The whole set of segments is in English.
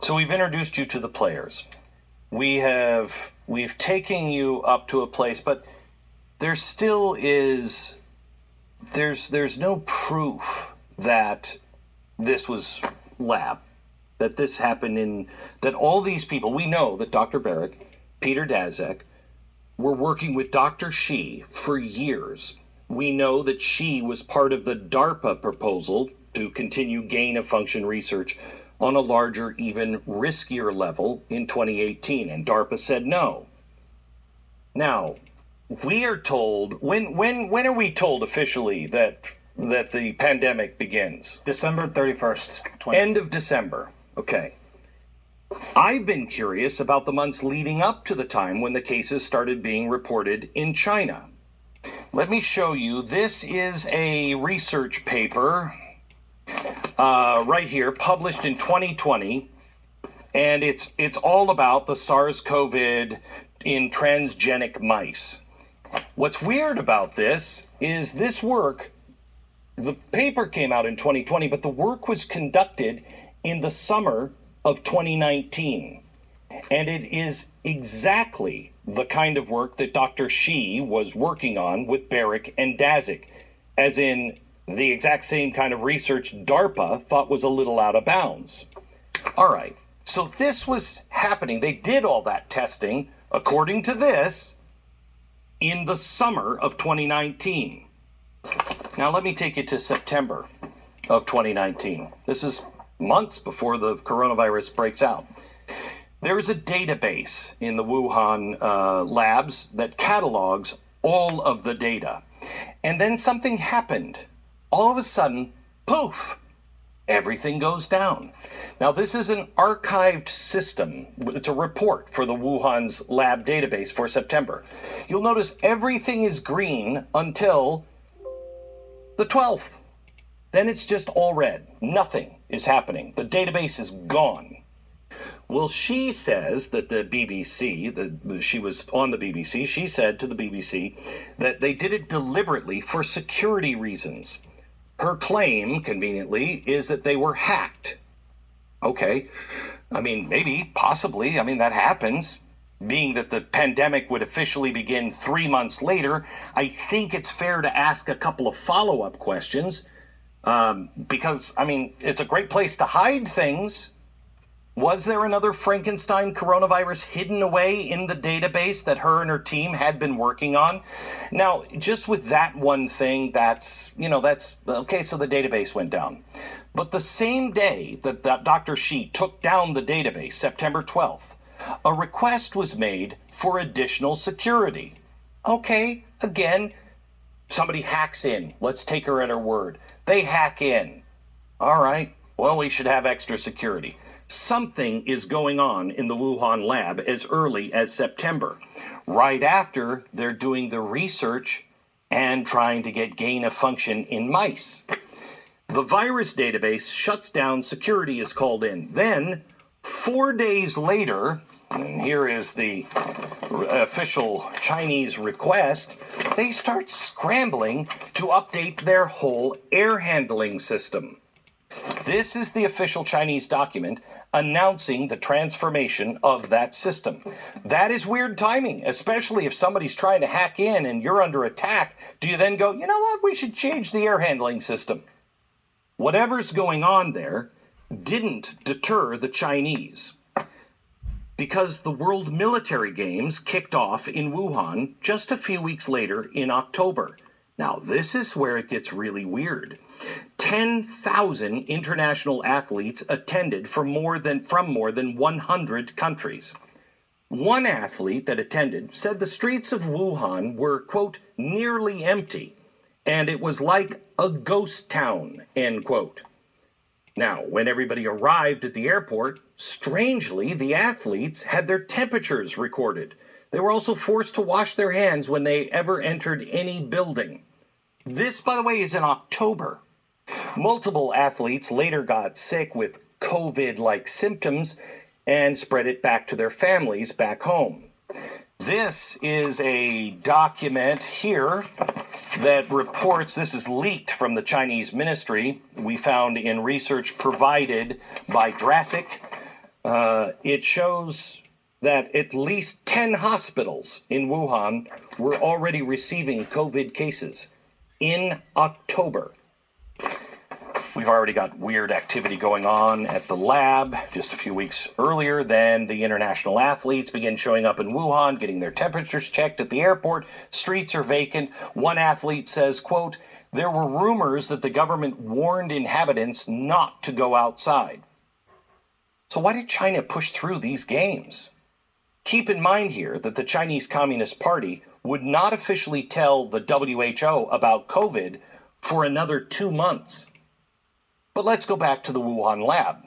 So we've introduced you to the players. We've taken you up to a place, but there still is there's no proof that this was lab, that this happened that all these people, we know that Dr. Baric, Peter Daszak, were working with Dr. Shi for years. We know that Shi was part of the DARPA proposal to continue gain-of-function research on a larger, even riskier level in 2018, and DARPA said no. Now, we are told, when are we told officially that the pandemic begins? December 31st. End of December. Okay. I've been curious about the months leading up to the time when the cases started being reported in China. Let me show you. This is a research paper right here, published in 2020, and it's all about the SARS-CoV in transgenic mice. What's weird about this is this work, the paper came out in 2020, but the work was conducted in the summer of 2019. And it is exactly the kind of work that Dr. Shi was working on with Baric and Daszak, as in the exact same kind of research DARPA thought was a little out of bounds. All right, so this was happening. They did all that testing, according to this, in the summer of 2019. Now let me take you to September of 2019. This is months before the coronavirus breaks out. There is a database in the Wuhan labs that catalogs all of the data. And then something happened. All of a sudden, poof, everything goes down. Now, this is an archived system. It's a report for the Wuhan's lab database for September. You'll notice everything is green until the 12th. Then it's just all red. Nothing is happening. The database is gone. Well, she says that the BBC, she was on the BBC, she said to the BBC that they did it deliberately for security reasons. Her claim, conveniently, is that they were hacked. Okay, I mean, maybe, possibly, I mean, that happens. Being that the pandemic would officially begin 3 months later, I think it's fair to ask a couple of follow-up questions. Because, I mean, it's a great place to hide things. Was there another Frankenstein coronavirus hidden away in the database that her and her team had been working on? Now, just with that one thing, that's okay, so the database went down. But the same day that Dr. Shi took down the database, September 12th, a request was made for additional security. Okay, again, somebody hacks in. Let's take her at her word. They hack in. All right, well, we should have extra security. Something is going on in the Wuhan lab as early as September, right after they're doing the research and trying to get gain of function in mice. The virus database shuts down, security is called in. Then, 4 days later, and here is the official Chinese request, they start scrambling to update their whole air handling system. This is the official Chinese document announcing the transformation of that system. That is weird timing, especially if somebody's trying to hack in and you're under attack. Do you then go, you know what, we should change the air handling system? Whatever's going on there didn't deter the Chinese, because the World Military Games kicked off in Wuhan just a few weeks later in October. Now, this is where it gets really weird. 10,000 international athletes attended from more than 100 countries. One athlete that attended said the streets of Wuhan were, quote, nearly empty, and it was like a ghost town, end quote. Now, when everybody arrived at the airport, strangely, the athletes had their temperatures recorded. They were also forced to wash their hands when they ever entered any building. This, by the way, is in October. Multiple athletes later got sick with COVID-like symptoms and spread it back to their families back home. This is a document here that reports, this is leaked from the Chinese ministry, we found in research provided by Daszak, It shows that at least 10 hospitals in Wuhan were already receiving COVID cases in October. We've already got weird activity going on at the lab. Just a few weeks earlier, then the international athletes begin showing up in Wuhan, getting their temperatures checked at the airport. Streets are vacant. One athlete says, quote, "There were rumors that the government warned inhabitants not to go outside." So why did China push through these games? Keep in mind here that the Chinese Communist Party would not officially tell the WHO about COVID for another 2 months. But let's go back to the Wuhan lab.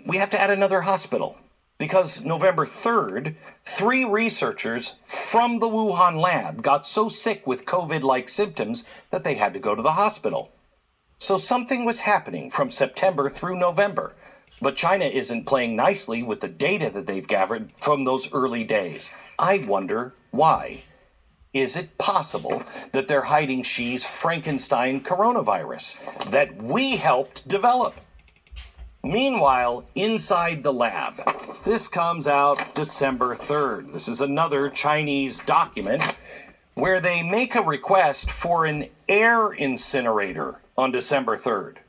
We have to add another hospital because November 3rd, 3 researchers from the Wuhan lab got so sick with COVID-like symptoms that they had to go to the hospital. So something was happening from September through November. But China isn't playing nicely with the data that they've gathered from those early days. I wonder why. Is it possible that they're hiding Xi's Frankenstein coronavirus that we helped develop? Meanwhile, inside the lab, this comes out December 3rd. This is another Chinese document where they make a request for an air incinerator on December 3rd.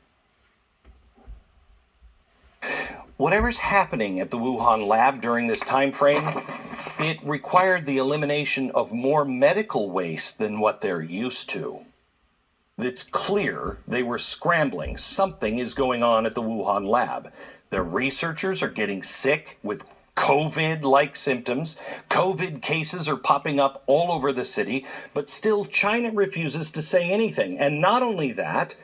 Whatever's happening at the Wuhan lab during this time frame, it required the elimination of more medical waste than what they're used to. It's clear they were scrambling. Something is going on at the Wuhan lab. Their researchers are getting sick with COVID-like symptoms. COVID cases are popping up all over the city, but still China refuses to say anything. And not only that,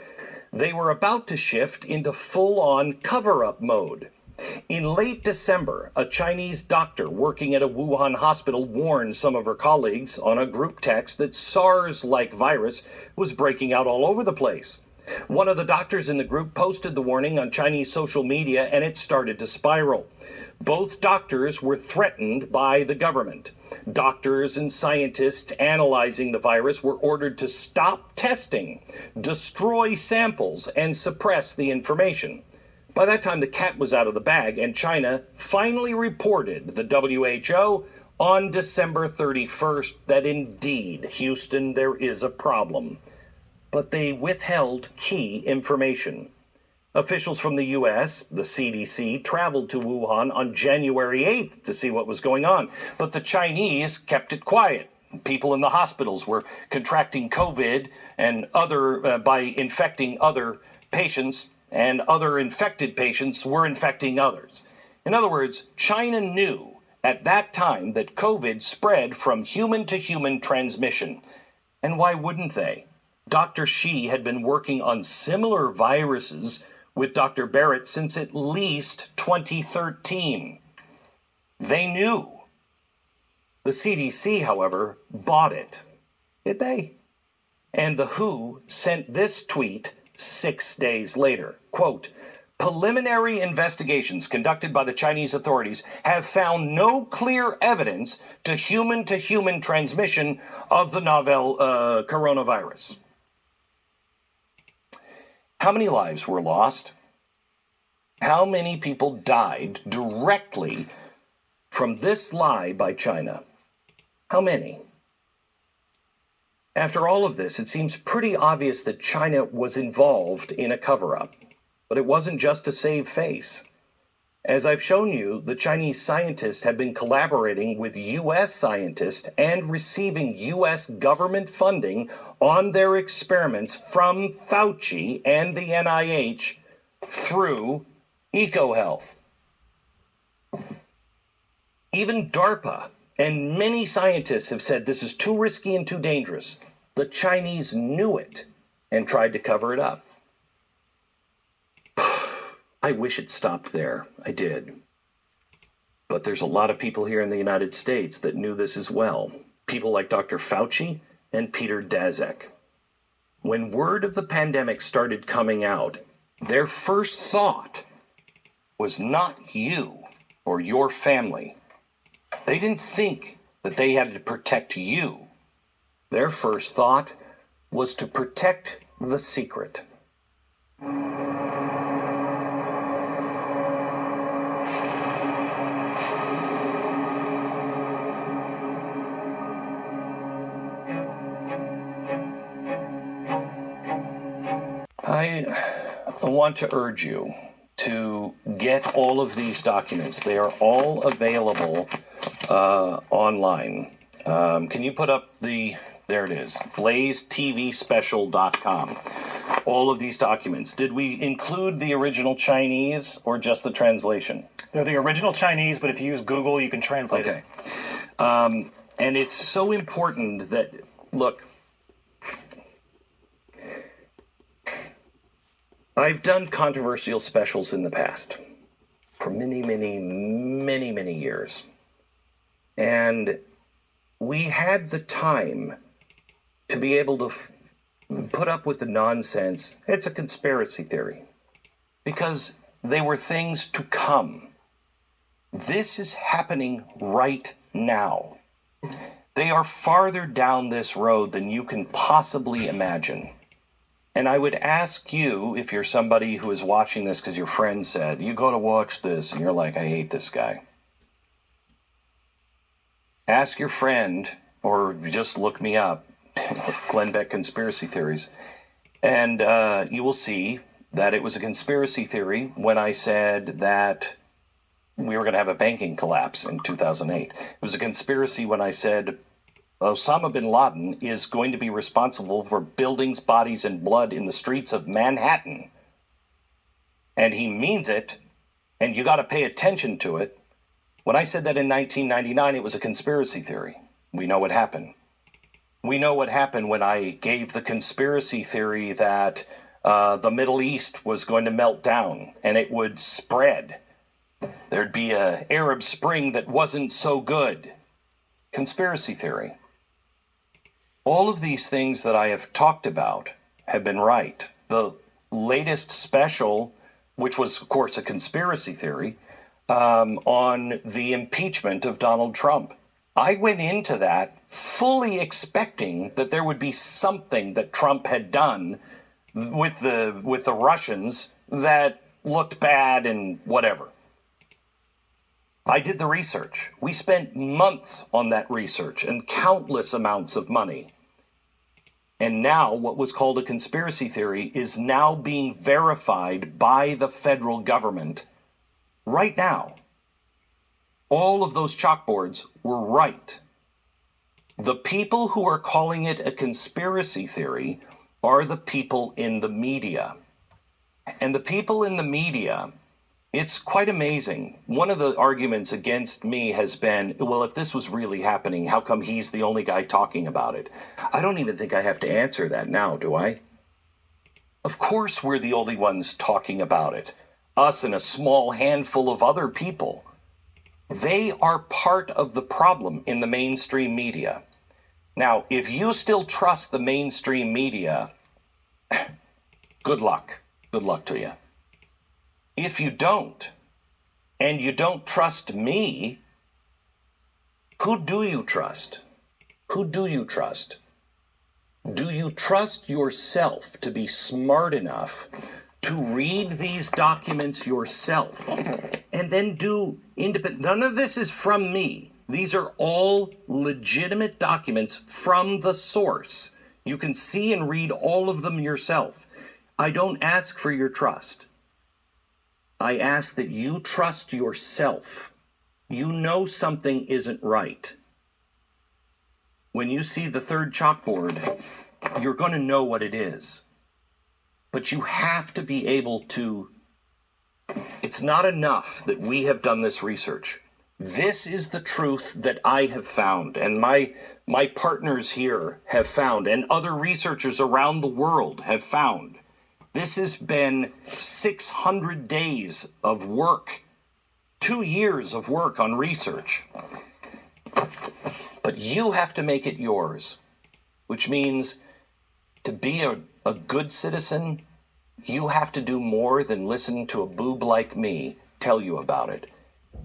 they were about to shift into full-on cover-up mode. In late December, a Chinese doctor working at a Wuhan hospital warned some of her colleagues on a group text that SARS-like virus was breaking out all over the place. One of the doctors in the group posted the warning on Chinese social media, and it started to spiral. Both doctors were threatened by the government. Doctors and scientists analyzing the virus were ordered to stop testing, destroy samples, and suppress the information. By that time, the cat was out of the bag, and China finally reported the WHO on December 31st that indeed, Houston, there is a problem. But they withheld key information. Officials from the U.S., the CDC, traveled to Wuhan on January 8th to see what was going on, but the Chinese kept it quiet. People in the hospitals were contracting COVID and by infecting other patients, and other infected patients were infecting others. In other words, China knew at that time that COVID spread from human to human transmission. And why wouldn't they? Dr. Xi had been working on similar viruses with Dr. Barrett since at least 2013. They knew. The CDC, however, bought it. Did they? And the WHO sent this tweet 6 days later. Quote, "Preliminary investigations conducted by the Chinese authorities have found no clear evidence to human transmission of the novel coronavirus." How many lives were lost? How many people died directly from this lie by China? How many? After all of this, it seems pretty obvious that China was involved in a cover-up. But it wasn't just to save face. As I've shown you, the Chinese scientists have been collaborating with U.S. scientists and receiving U.S. government funding on their experiments from Fauci and the NIH through EcoHealth. Even DARPA and many scientists have said this is too risky and too dangerous. The Chinese knew it and tried to cover it up. I wish it stopped there. I did. But there's a lot of people here in the United States that knew this as well. People like Dr. Fauci and Peter Daszak. When word of the pandemic started coming out, their first thought was not you or your family. They didn't think that they had to protect you. Their first thought was to protect the secret. want to urge you to get all of these documents. They are all available online. Can you put up there it is, blazetvspecial.com. All of these documents. Did we include the original Chinese or just the translation? They're the original Chinese, but if you use Google, you can translate it. Okay. And it's so important that, look, I've done controversial specials in the past for many years. And we had the time to be able to put up with the nonsense. It's a conspiracy theory because they were things to come. This is happening right now. They are farther down this road than you can possibly imagine. And I would ask you, if you're somebody who is watching this because your friend said, you go to watch this, and you're like, I hate this guy. Ask your friend, or just look me up, Glenn Beck Conspiracy Theories, and you will see that it was a conspiracy theory when I said that we were going to have a banking collapse in 2008. It was a conspiracy when I said Osama bin Laden is going to be responsible for buildings, bodies, and blood in the streets of Manhattan. And he means it, and you got to pay attention to it. When I said that in 1999, it was a conspiracy theory. We know what happened. We know what happened when I gave the conspiracy theory that the Middle East was going to melt down and it would spread. There'd be an Arab Spring that wasn't so good. Conspiracy theory. All of these things that I have talked about have been right. The latest special, which was, of course, a conspiracy theory, on the impeachment of Donald Trump. I went into that fully expecting that there would be something that Trump had done with the Russians that looked bad and whatever. I did the research. We spent months on that research and countless amounts of money. And now what was called a conspiracy theory is now being verified by the federal government right now. All of those chalkboards were right. The people who are calling it a conspiracy theory are the people in the media. And the people in the media, it's quite amazing. One of the arguments against me has been, well, if this was really happening, how come he's the only guy talking about it? I don't even think I have to answer that now, do I? Of course we're the only ones talking about it. Us and a small handful of other people. They are part of the problem in the mainstream media. Now, if you still trust the mainstream media, good luck. Good luck to you. If you don't, and you don't trust me, who do you trust? Who do you trust? Do you trust yourself to be smart enough to read these documents yourself and then do independent? None of this is from me. These are all legitimate documents from the source. You can see and read all of them yourself. I don't ask for your trust. I ask that you trust yourself. You know something isn't right. When you see the third chalkboard, you're going to know what it is. But you have to be able to, it's not enough that we have done this research. This is the truth that I have found, and my partners here have found, and other researchers around the world have found. This has been 600 days of work, 2 years of work on research. But you have to make it yours, which means to be a good citizen, you have to do more than listen to a boob like me tell you about it.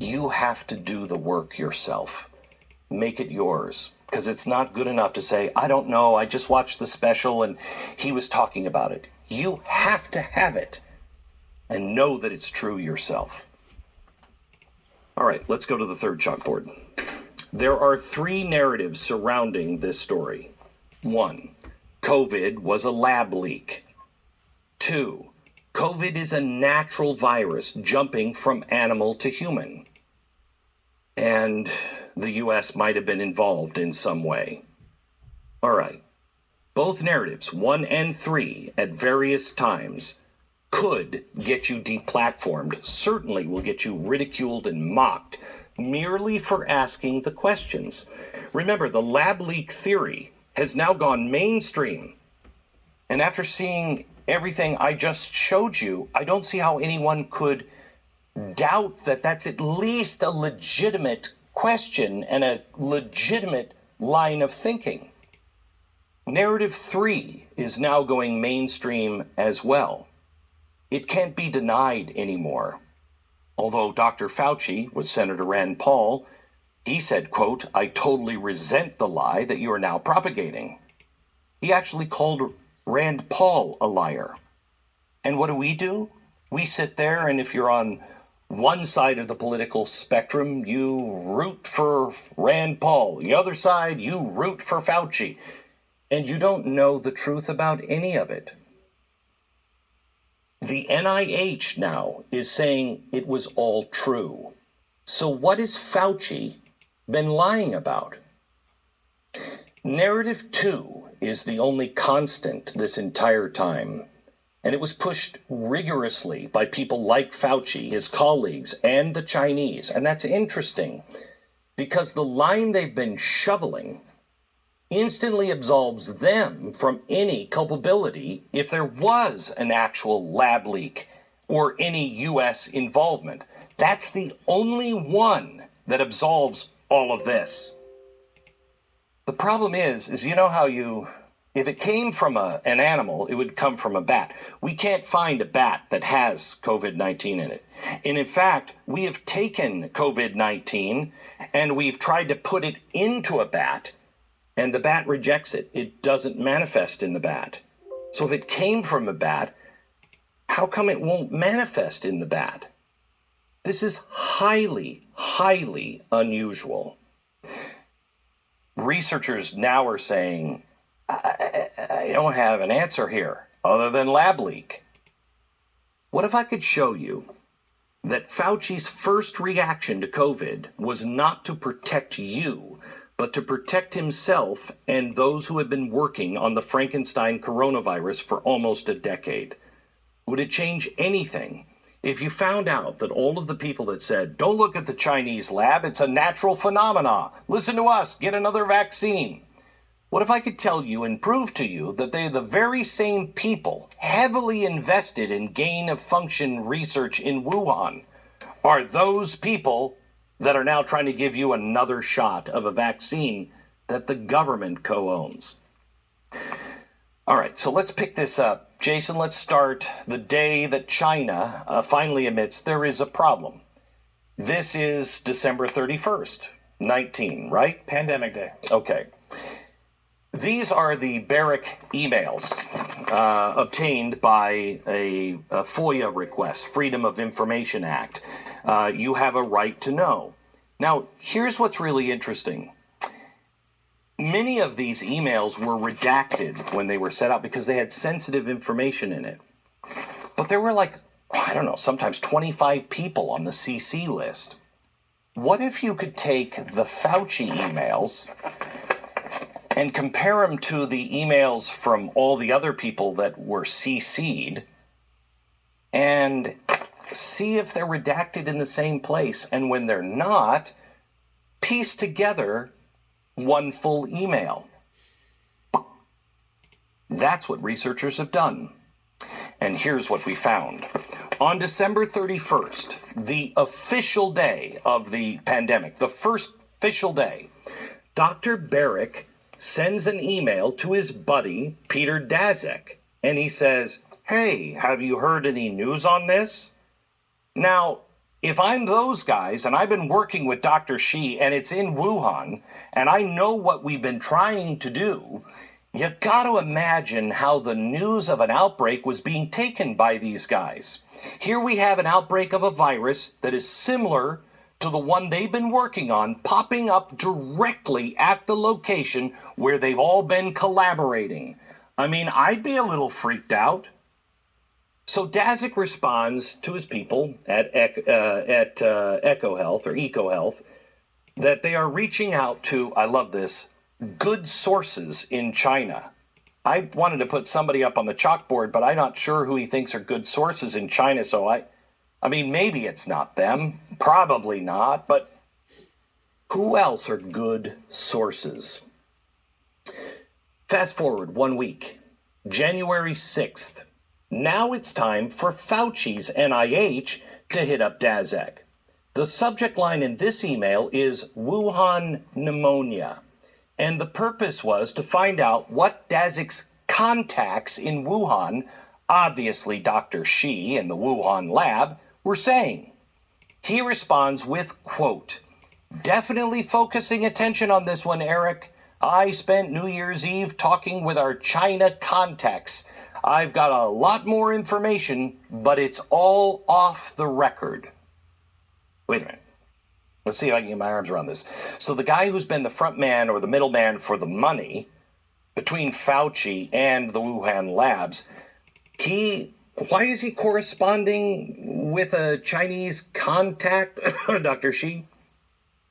You have to do the work yourself. Make it yours. Because it's not good enough to say, I don't know, I just watched the special and he was talking about it. You have to have it and know that it's true yourself. All right, let's go to the third chalkboard. There are 3 narratives surrounding this story. 1, COVID was a lab leak. 2, COVID is a natural virus jumping from animal to human. And the U.S. might have been involved in some way. All right. Both narratives, 1 and 3, at various times, could get you deplatformed, certainly will get you ridiculed and mocked, merely for asking the questions. Remember, the lab leak theory has now gone mainstream. And after seeing everything I just showed you, I don't see how anyone could doubt that that's at least a legitimate question and a legitimate line of thinking. Narrative 3 is now going mainstream as well. It can't be denied anymore. Although Dr. Fauci with Senator Rand Paul, he said, quote, "I totally resent the lie that you are now propagating." He actually called Rand Paul a liar. And what do? We sit there, and if you're on one side of the political spectrum, you root for Rand Paul. The other side, you root for Fauci. And you don't know the truth about any of it. The NIH now is saying it was all true. So what has Fauci been lying about? Narrative 2 is the only constant this entire time. And it was pushed rigorously by people like Fauci, his colleagues, and the Chinese. And that's interesting because the line they've been shoveling instantly absolves them from any culpability if there was an actual lab leak or any U.S. involvement. That's the only one that absolves all of this. The problem is you know how if it came from an animal, it would come from a bat. We can't find a bat that has COVID-19 in it. And in fact, we have taken COVID-19 and we've tried to put it into a bat, and the bat rejects it. It doesn't manifest in the bat. So if it came from a bat, how come it won't manifest in the bat? This is highly, highly unusual. Researchers now are saying, I don't have an answer here other than lab leak. What if I could show you that Fauci's first reaction to COVID was not to protect you, but to protect himself and those who have been working on the Frankenstein coronavirus for almost a decade? Would it change anything if you found out that all of the people that said, don't look at the Chinese lab, it's a natural phenomena, listen to us, get another vaccine? What if I could tell you and prove to you that they're the very same people heavily invested in gain-of-function research in Wuhan are those people that are now trying to give you another shot of a vaccine that the government co-owns? All right, so let's pick this up. Jason, let's start the day that China finally admits there is a problem. This is December 31st, 19, right? Pandemic day. Okay. These are the Barrick emails obtained by a FOIA request, Freedom of Information Act. You have a right to know. Now, here's what's really interesting. Many of these emails were redacted when they were set out because they had sensitive information in it. But there were sometimes 25 people on the CC list. What if you could take the Fauci emails and compare them to the emails from all the other people that were CC'd and see if they're redacted in the same place, and when they're not, piece together one full email. That's what researchers have done. And here's what we found. On December 31st, the official day of the pandemic, the first official day, Dr. Barrick sends an email to his buddy, Peter Daszak, and he says, "Hey, have you heard any news on this?" Now, if I'm those guys and I've been working with Dr. Shi and it's in Wuhan and I know what we've been trying to do, you got to imagine how the news of an outbreak was being taken by these guys. Here we have an outbreak of a virus that is similar to the one they've been working on, popping up directly at the location where they've all been collaborating. I mean, I'd be a little freaked out. So Daszak responds to his people at EcoHealth or EcoHealth that they are reaching out to, I love this, good sources in China. I wanted to put somebody up on the chalkboard, but I'm not sure who he thinks are good sources in China. So I mean, maybe it's not them, probably not, but who else are good sources? Fast forward 1 week, January 6th. Now it's time for Fauci's NIH to hit up Daszak. The subject line in this email is Wuhan pneumonia. And the purpose was to find out what Daszak's contacts in Wuhan, obviously Dr. Shi and the Wuhan lab, were saying. He responds with, quote, "Definitely focusing attention on this one, Eric. I spent New Year's Eve talking with our China contacts. I've got a lot more information, but it's all off the record." Wait a minute. Let's see if I can get my arms around this. So the guy who's been the front man or the middleman for the money between Fauci and the Wuhan labs, why is he corresponding with a Chinese contact, Dr. Shi?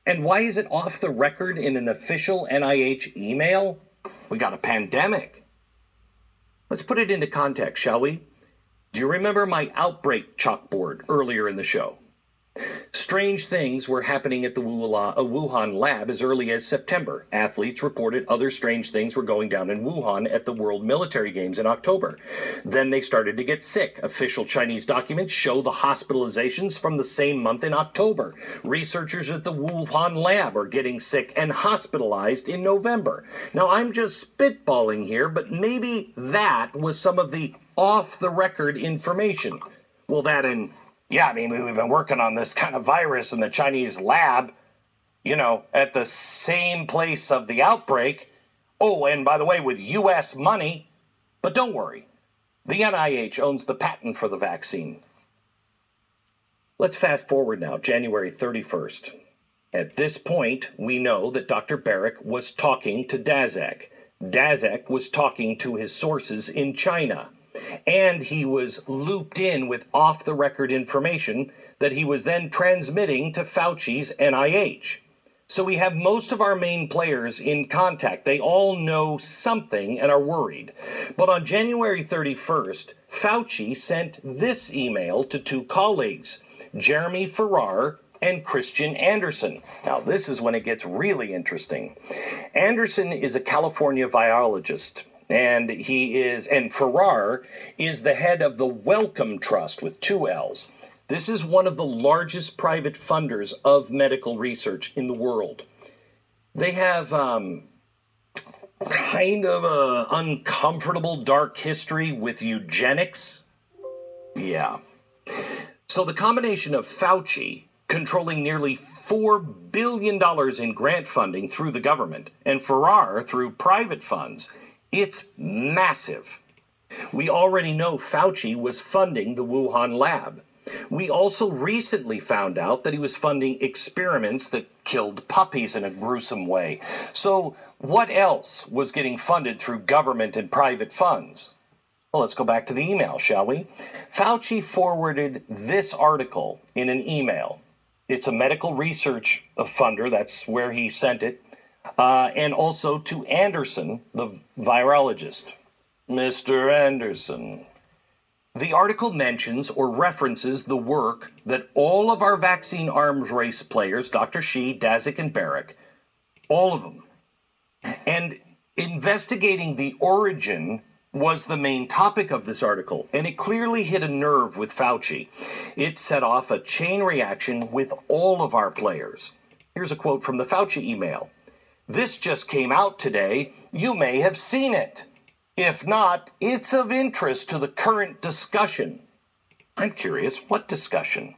And why is it off the record in an official NIH email? We got a pandemic. Let's put it into context, shall we? Do you remember my outbreak chalkboard earlier in the show? Strange things were happening at the Wuhan lab as early as September. Athletes reported other strange things were going down in Wuhan at the World Military Games in October. Then they started to get sick. Official Chinese documents show the hospitalizations from the same month in October. Researchers at the Wuhan lab are getting sick and hospitalized in November. Now, I'm just spitballing here, but maybe that was some of the off-the-record information. Well, that and yeah, I mean, we've been working on this kind of virus in the Chinese lab, at the same place of the outbreak. Oh, and by the way, with U.S. money. But don't worry, the NIH owns the patent for the vaccine. Let's fast forward now, January 31st. At this point, we know that Dr. Baric was talking to Daszak. Daszak was talking to his sources in China. And he was looped in with off-the-record information that he was then transmitting to Fauci's NIH. So we have most of our main players in contact. They all know something and are worried. But on January 31st, Fauci sent this email to two colleagues, Jeremy Farrar and Christian Anderson. Now, this is when it gets really interesting. Anderson is a California virologist. And Farrar is the head of the Wellcome Trust with 2 L's. This is one of the largest private funders of medical research in the world. They have kind of an uncomfortable dark history with eugenics. Yeah. So the combination of Fauci controlling nearly $4 billion in grant funding through the government and Farrar through private funds, it's massive. We already know Fauci was funding the Wuhan lab. We also recently found out that he was funding experiments that killed puppies in a gruesome way. So what else was getting funded through government and private funds? Well, let's go back to the email, shall we? Fauci forwarded this article in an email. It's a medical research funder. That's where he sent it. And also to Anderson, the virologist. Mr. Anderson. The article mentions or references the work that all of our vaccine arms race players, Dr. Shi, Daszak, and Baric, all of them, and investigating the origin was the main topic of this article, and it clearly hit a nerve with Fauci. It set off a chain reaction with all of our players. Here's a quote from the Fauci email. "This just came out today. You may have seen it. If not, it's of interest to the current discussion." I'm curious, what discussion?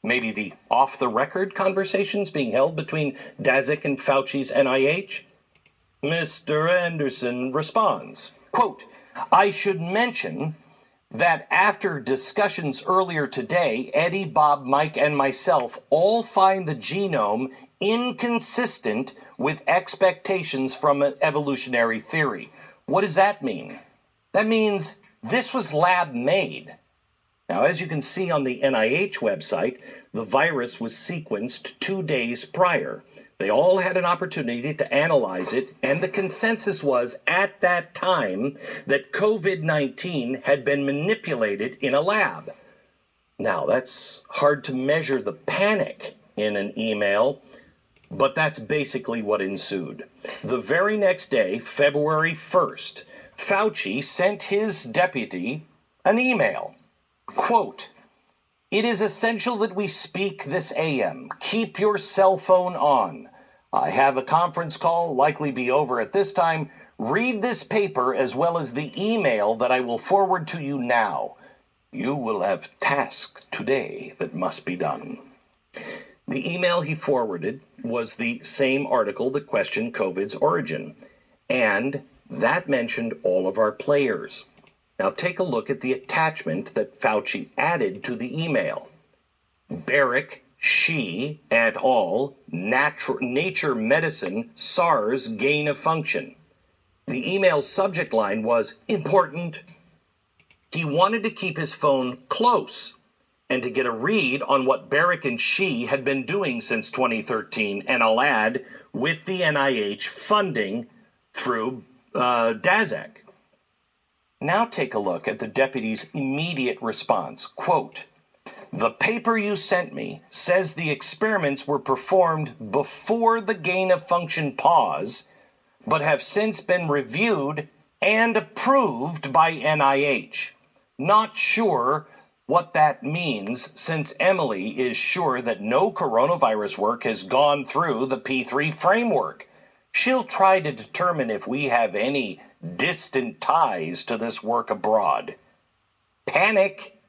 Maybe the off-the-record conversations being held between Daszak and Fauci's NIH? Mr. Anderson responds, quote, "I should mention that after discussions earlier today, Eddie, Bob, Mike, and myself all find the genome inconsistent with expectations from evolutionary theory." What does that mean? That means this was lab made. Now, as you can see on the NIH website, the virus was sequenced 2 days prior. They all had an opportunity to analyze it, and the consensus was at that time that COVID-19 had been manipulated in a lab. Now, that's hard to measure the panic in an email, but that's basically what ensued. The very next day, February 1st, Fauci sent his deputy an email. Quote, "It is essential that we speak this AM. Keep your cell phone on. I have a conference call, likely be over at this time. Read this paper as well as the email that I will forward to you now. You will have tasks today that must be done." The email he forwarded was the same article that questioned COVID's origin, and that mentioned all of our players. Now take a look at the attachment that Fauci added to the email. Barrick, Shi, et al., Nature Medicine, SARS, gain of function. The email's subject line was important. He wanted to keep his phone close and to get a read on what Barrick and Shi had been doing since 2013, and I'll add, with the NIH funding through DASAC. Now take a look at the deputy's immediate response. Quote, "The paper you sent me says the experiments were performed before the gain of function pause, but have since been reviewed and approved by NIH. Not sure what that means, since Emily is sure that no coronavirus work has gone through the P3 framework. She'll try to determine if we have any distant ties to this work abroad." Panic.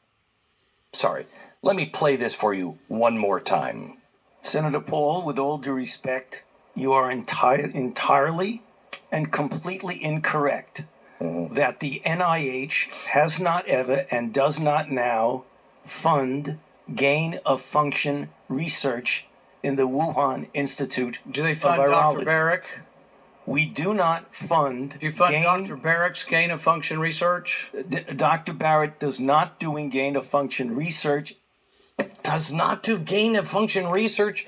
Sorry, let me play this for you one more time. Senator Paul, with all due respect, you are entirely and completely incorrect that the NIH has not ever and does not now fund gain of function research in the Wuhan Institute Do they of fund Virology. Dr. Barrick? We do not fund. Do you fund Dr. Barrick's gain of function research? Dr. Barrett does not do gain of function research. Does not do gain of function research.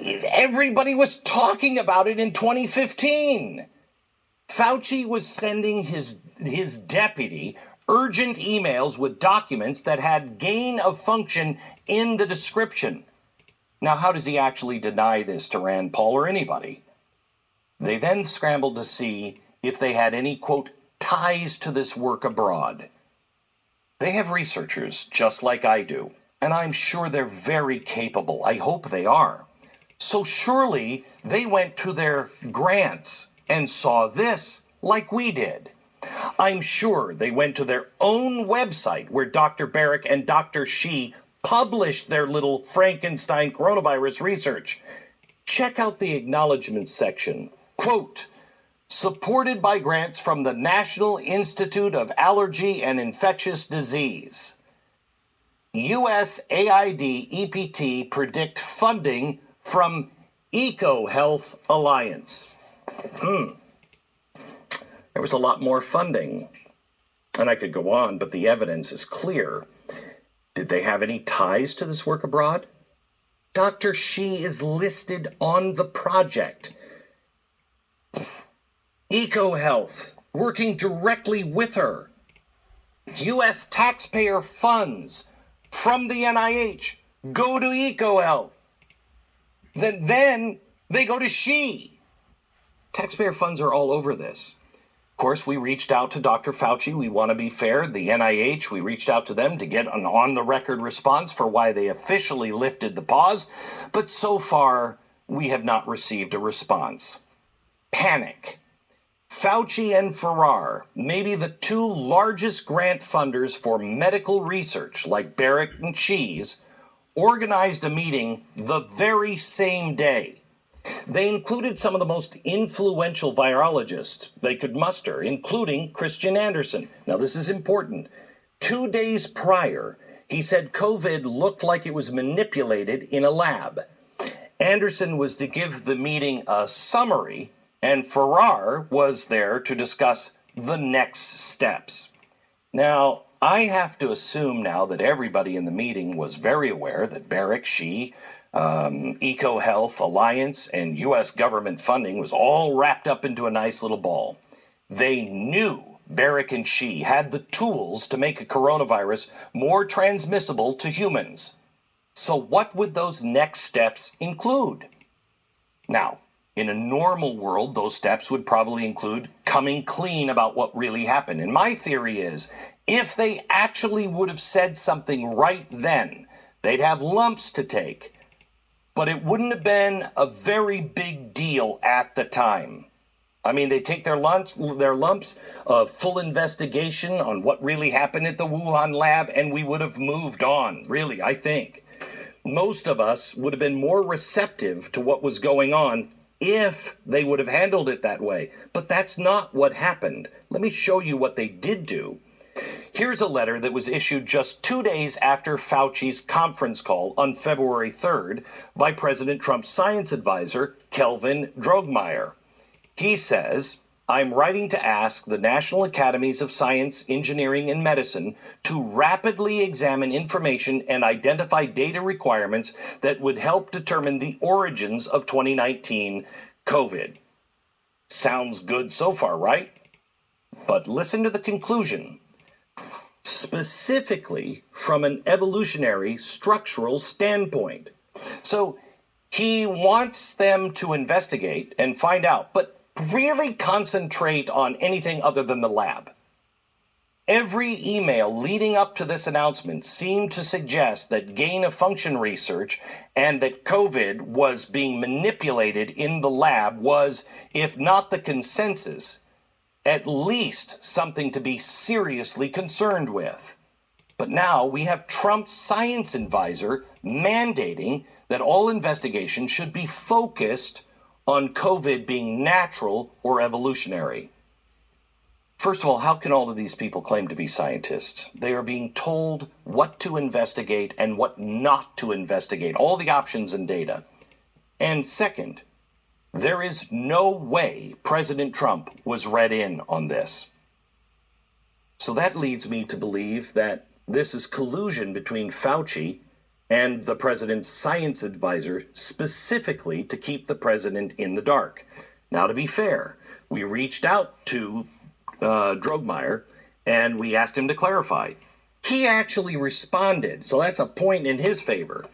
Everybody was talking about it in 2015. Fauci was sending his deputy urgent emails with documents that had gain of function in the description. Now, how does he actually deny this to Rand Paul or anybody? They then scrambled to see if they had any, quote, ties to this work abroad. They have researchers just like I do, and I'm sure they're very capable. I hope they are. So surely they went to their grants and saw this like we did. I'm sure they went to their own website where Dr. Barrick and Dr. Shi published their little Frankenstein coronavirus research. Check out the acknowledgments section. Quote, "Supported by grants from the National Institute of Allergy and Infectious Disease. USAID EPT predict funding from EcoHealth Alliance." There was a lot more funding. And I could go on, but the evidence is clear. Did they have any ties to this work abroad? Dr. Shi is listed on the project. EcoHealth, working directly with her. U.S. taxpayer funds from the NIH go to EcoHealth. Then they go to Shi. Taxpayer funds are all over this. Of course, we reached out to Dr. Fauci. We want to be fair. The NIH, we reached out to them to get an on-the-record response for why they officially lifted the pause. But so far, we have not received a response. Panic. Fauci and Farrar, maybe the two largest grant funders for medical research, like Barrick and Shi's, organized a meeting the very same day. They included some of the most influential virologists they could muster, including Christian Anderson. Now, this is important. 2 days prior, he said COVID looked like it was manipulated in a lab. Anderson was to give the meeting a summary, and Farrar was there to discuss the next steps. Now, I have to assume now that everybody in the meeting was very aware that Barrick, Xi, EcoHealth Alliance, and U.S. government funding was all wrapped up into a nice little ball. They knew Barrick and Xi had the tools to make a coronavirus more transmissible to humans. So what would those next steps include? Now, in a normal world, those steps would probably include coming clean about what really happened. And my theory is, if they actually would have said something right then, they'd have lumps to take. But it wouldn't have been a very big deal at the time. I mean, they take their lumps of full investigation on what really happened at the Wuhan lab, and we would have moved on, really, I think. Most of us would have been more receptive to what was going on if they would have handled it that way. But that's not what happened. Let me show you what they did do. Here's a letter that was issued just 2 days after Fauci's conference call on February 3rd by President Trump's science advisor, Kelvin Droegemeier. He says, I'm writing to ask the National Academies of Science, Engineering, and Medicine to rapidly examine information and identify data requirements that would help determine the origins of 2019 COVID. Sounds good so far, right? But listen to the conclusion. Specifically from an evolutionary structural standpoint. So he wants them to investigate and find out, but really concentrate on anything other than the lab. Every email leading up to this announcement seemed to suggest that gain-of-function research and that COVID was being manipulated in the lab was, if not the consensus, at least something to be seriously concerned with. But now we have Trump's science advisor mandating that all investigation should be focused on COVID being natural or evolutionary. First of all, how can all of these people claim to be scientists? They are being told what to investigate and what not to investigate, all the options and data. And second, there is no way President Trump was read in on this. So that leads me to believe that this is collusion between Fauci and the president's science advisor specifically to keep the president in the dark. Now, to be fair, we reached out to Droegemeier and we asked him to clarify. He actually responded, so that's a point in his favor.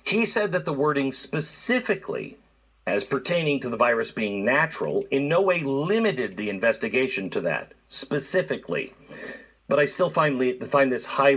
He said that the wording specifically as pertaining to the virus being natural in no way limited the investigation to that specifically. But I still find this highly